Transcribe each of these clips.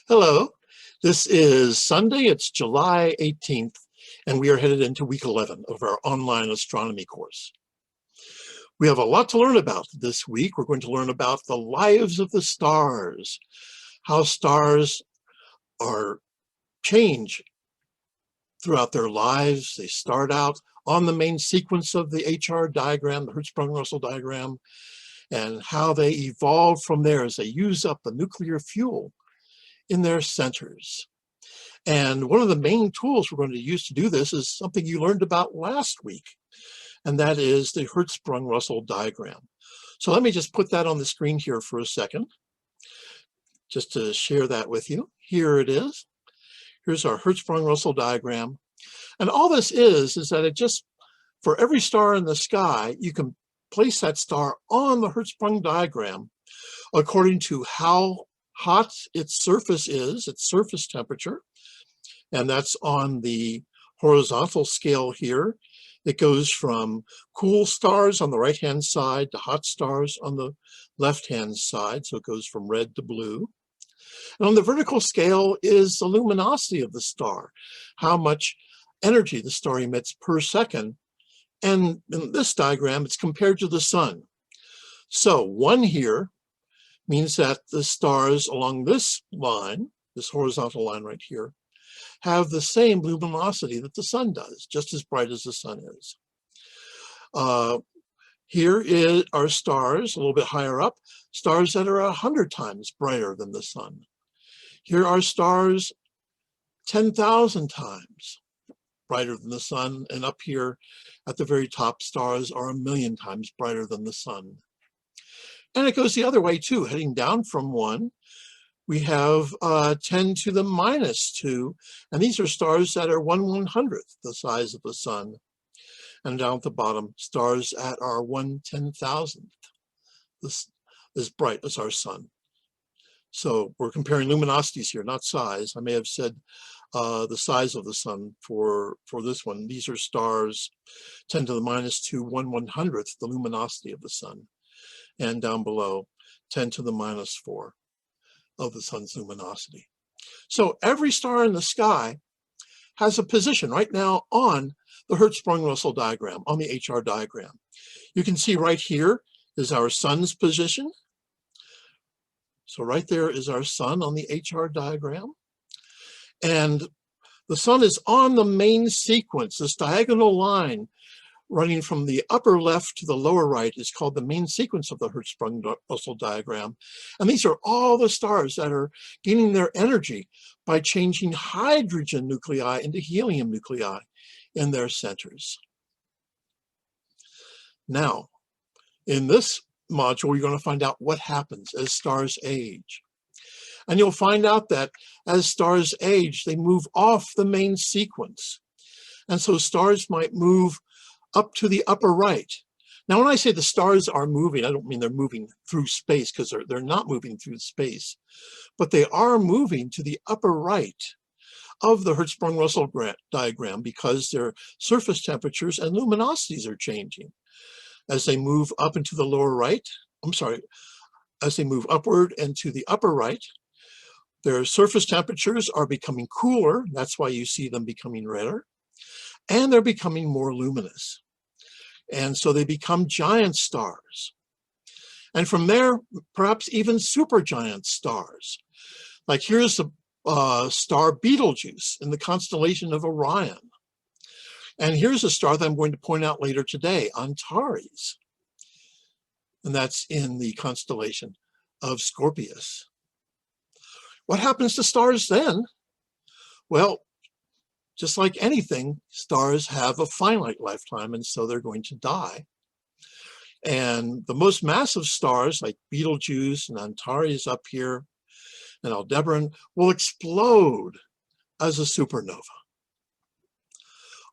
Hello, this is Sunday, it's July 18th, and we are headed into week 11 of our online astronomy course. We have a lot to learn about this week. We're going to learn about the lives of the stars, how stars are change throughout their lives. They start out on the main sequence of the HR diagram, the Hertzsprung-Russell diagram, and how they evolve from there as they use up the nuclear fuel in their centers. And one of the main tools we're going to use to do this is something you learned about last week, and that is the Hertzsprung-Russell diagram. So let me just put that on the screen here for a second, just to share that with you. Here it is. Here's our Hertzsprung-Russell diagram. And all this is that it just, for every star in the sky, you can place that star on the Hertzsprung diagram according to how hot its surface is, its surface temperature. And that's on the horizontal scale here. It goes from cool stars on the right-hand side to hot stars on the left-hand side. So it goes from red to blue. And on the vertical scale is the luminosity of the star, how much energy the star emits per second. And in this diagram, it's compared to the sun. So 1 here means that the stars along this line, this horizontal line right here, have the same luminosity that the sun does, just as bright as the sun is. Here are stars a little bit higher up, stars that are 100 times brighter than the sun. Here are stars 10,000 times brighter than the sun, and up here at the very top, stars are 1,000,000 times brighter than the sun. And it goes the other way too, heading down from 1. We have 10 to the minus 2, and these are stars that are 1/100th the size of the sun. And down at the bottom, stars that are 1/10,000th as bright as our sun. So we're comparing luminosities here, not size. I may have said the size of the sun for this one. These are stars 10 to the minus 2, 1/100th the luminosity of the sun. And down below, 10 to the minus 4 of the sun's luminosity. So every star in the sky has a position right now on the Hertzsprung-Russell diagram, on the HR diagram. You can see right here is our sun's position. So right there is our sun on the HR diagram. And the sun is on the main sequence. This diagonal line running from the upper left to the lower right is called the main sequence of the Hertzsprung-Russell diagram. And these are all the stars that are gaining their energy by changing hydrogen nuclei into helium nuclei in their centers. Now, in this module, you're going to find out what happens as stars age. And you'll find out that as stars age, they move off the main sequence. And so stars might move up to the upper right. Now, when I say the stars are moving, I don't mean they're moving through space, because they're not moving through space, but they are moving to the upper right of the Hertzsprung-Russell diagram because their surface temperatures and luminosities are changing. As they move up into the lower right, as they move upward and to the upper right, their surface temperatures are becoming cooler. That's why you see them becoming redder. And they're becoming more luminous. And so they become giant stars. And from there, perhaps even supergiant stars. Like here's the star Betelgeuse in the constellation of Orion. And here's a star that I'm going to point out later today, Antares. And that's in the constellation of Scorpius. What happens to stars then? Well, just like anything, stars have a finite lifetime, and so they're going to die. And the most massive stars, like Betelgeuse and Antares up here, and Aldebaran, will explode as a supernova.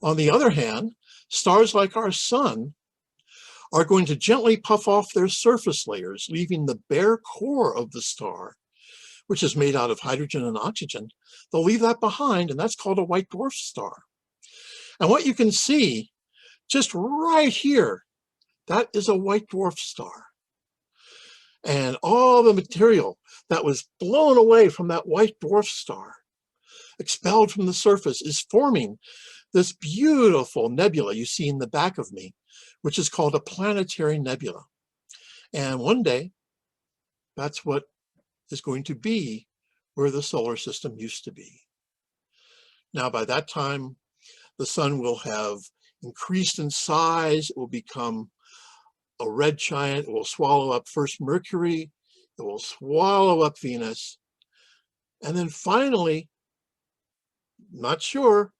On the other hand, stars like our sun are going to gently puff off their surface layers, leaving the bare core of the star, which is made out of hydrogen and oxygen. They'll leave that behind, and that's called a white dwarf star. And what you can see just right here, that is a white dwarf star. And all the material that was blown away from that white dwarf star, expelled from the surface, is forming this beautiful nebula you see in the back of me, which is called a planetary nebula. And one day, that's what is going to be where the solar system used to be. Now, by that time, the sun will have increased in size. It will become a red giant. It will swallow up first Mercury. It will swallow up Venus. And then finally, not sure,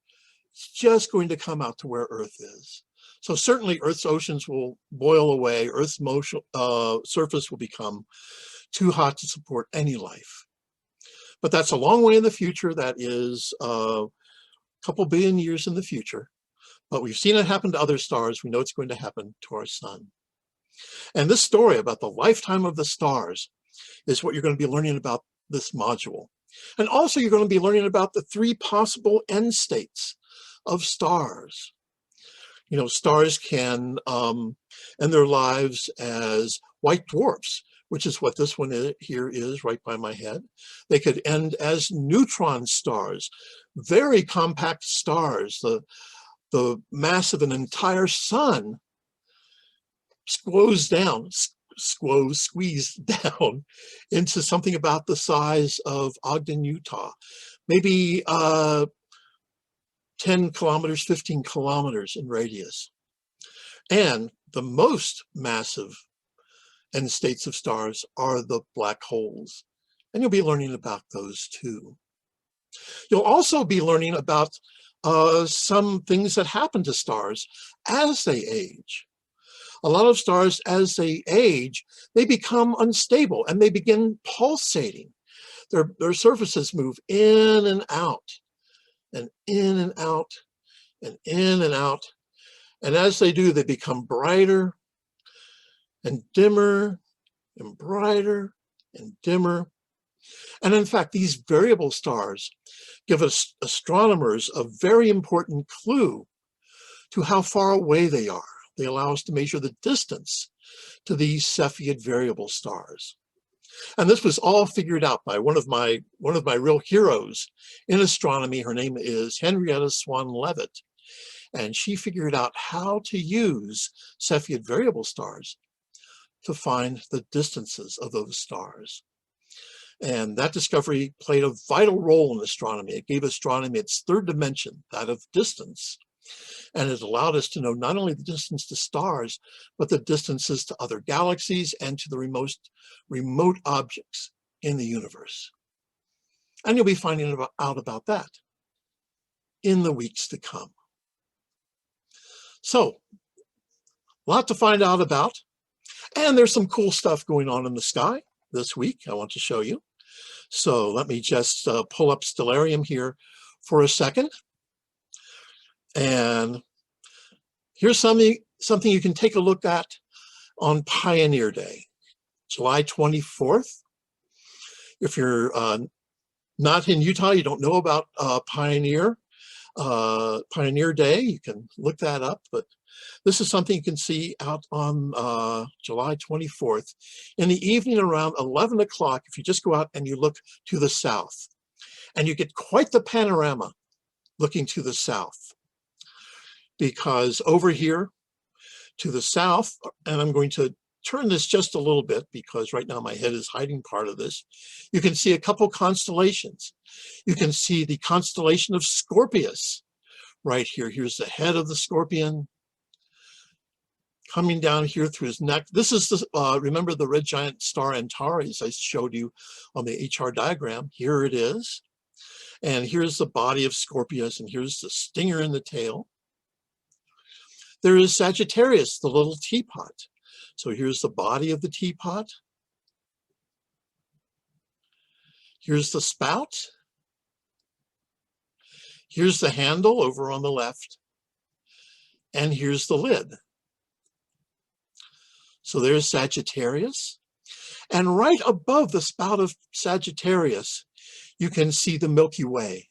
it's just going to come out to where Earth is. So certainly Earth's oceans will boil away. Earth's surface will become too hot to support any life. But that's a long way in the future. That is a couple billion years in the future. But we've seen it happen to other stars. We know it's going to happen to our sun. And this story about the lifetime of the stars is what you're going to be learning about this module. And also you're going to be learning about the 3 possible end states of stars. You know, stars can end their lives as white dwarfs, which is what this one here is right by my head. They could end as neutron stars, very compact stars. The mass of an entire sun squeezed down into something about the size of Ogden, Utah, maybe 10 kilometers, 15 kilometers in radius. And the most massive end states of stars are the black holes. And you'll be learning about those too. You'll also be learning about some things that happen to stars as they age. A lot of stars, as they age, they become unstable and they begin pulsating. Their surfaces move in and out, and in and out, and in and out. And as they do, they become brighter and dimmer and brighter and dimmer. And in fact, these variable stars give us astronomers a very important clue to how far away they are. They allow us to measure the distance to these Cepheid variable stars. And this was all figured out by one of my real heroes in astronomy. Her name is Henrietta Swan Leavitt. And she figured out how to use Cepheid variable stars to find the distances of those stars. And that discovery played a vital role in astronomy. It gave astronomy its 3rd dimension, that of distance. And it allowed us to know not only the distance to stars, but the distances to other galaxies and to the remote objects in the universe. And you'll be finding out about that in the weeks to come. So, a lot to find out about. And there's some cool stuff going on in the sky this week I want to show you. So let me just pull up Stellarium here for a second. And here's something you can take a look at on Pioneer Day, July 24th. If you're not in Utah, you don't know about Pioneer Day, you can look that up. But this is something you can see out on July 24th in the evening around 11 o'clock. If you just go out and you look to the south, and you get quite the panorama looking to the south. Because over here to the south, and I'm going to turn this just a little bit because right now my head is hiding part of this, you can see a couple constellations. You can see the constellation of Scorpius right here. Here's the head of the scorpion coming down here through his neck. This is the, remember the red giant star Antares I showed you on the HR diagram. Here it is. And here's the body of Scorpius, and here's the stinger in the tail. There is Sagittarius, the little teapot. So here's the body of the teapot. Here's the spout. Here's the handle over on the left. And here's the lid. So there's Sagittarius. And right above the spout of Sagittarius, you can see the Milky Way.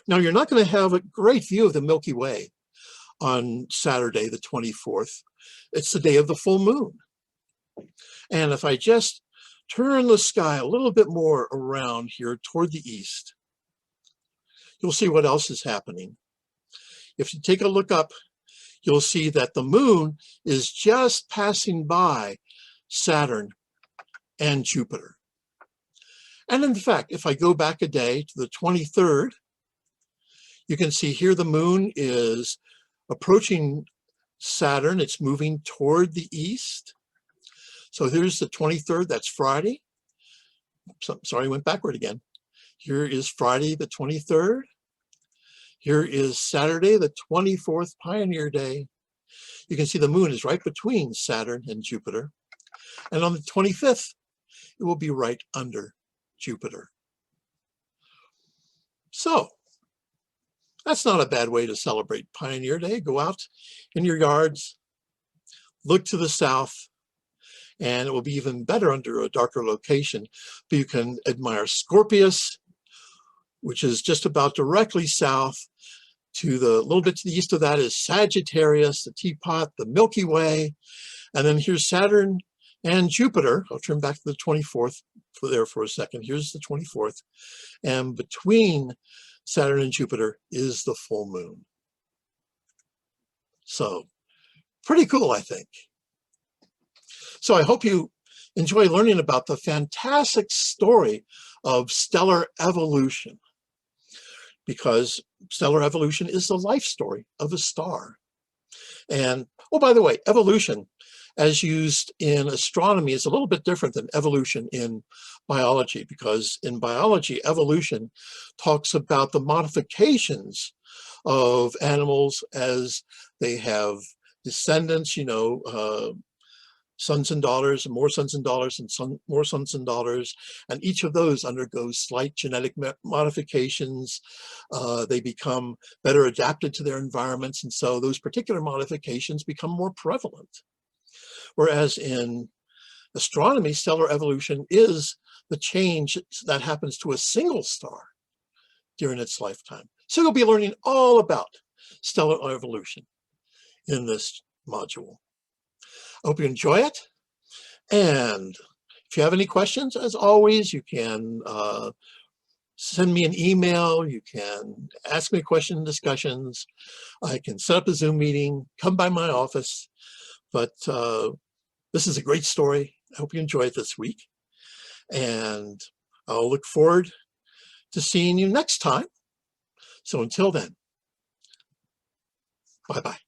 Now, you're not going to have a great view of the Milky Way on Saturday, the 24th. It's the day of the full moon. And if I just turn the sky a little bit more around here toward the east, you'll see what else is happening. If you take a look up, you'll see that the moon is just passing by Saturn and Jupiter. And in fact, if I go back a day to the 23rd, you can see here the moon is approaching Saturn. It's moving toward the east. So here's the 23rd, that's Friday. Sorry, I went backward again. Here is Friday the 23rd. Here is Saturday the 24th, Pioneer Day. You can see the moon is right between Saturn and Jupiter. And on the 25th, it will be right under Jupiter. So that's not a bad way to celebrate Pioneer Day. Go out in your yards, look to the south, and it will be even better under a darker location. But you can admire Scorpius, which is just about directly south. To the little bit to the east of that is Sagittarius, the Teapot, the Milky Way, and then here's Saturn and Jupiter. I'll turn back to the 24th for a second. Here's the 24th, and between Saturn and Jupiter is the full moon. So pretty cool, I think. So I hope you enjoy learning about the fantastic story of stellar evolution, because stellar evolution is the life story of a star. And, oh, by the way, evolution, as used in astronomy, is a little bit different than evolution in biology, because in biology, evolution talks about the modifications of animals as they have descendants, sons and daughters, and more sons and daughters, and more sons and daughters, and each of those undergoes slight genetic modifications. They become better adapted to their environments, and so those particular modifications become more prevalent. Whereas in astronomy, stellar evolution is the change that happens to a single star during its lifetime. So you'll be learning all about stellar evolution in this module. I hope you enjoy it. And if you have any questions, as always, you can send me an email. You can ask me question discussions. I can set up a Zoom meeting, come by my office. But this is a great story. I hope you enjoy it this week. And I'll look forward to seeing you next time. So until then, bye-bye.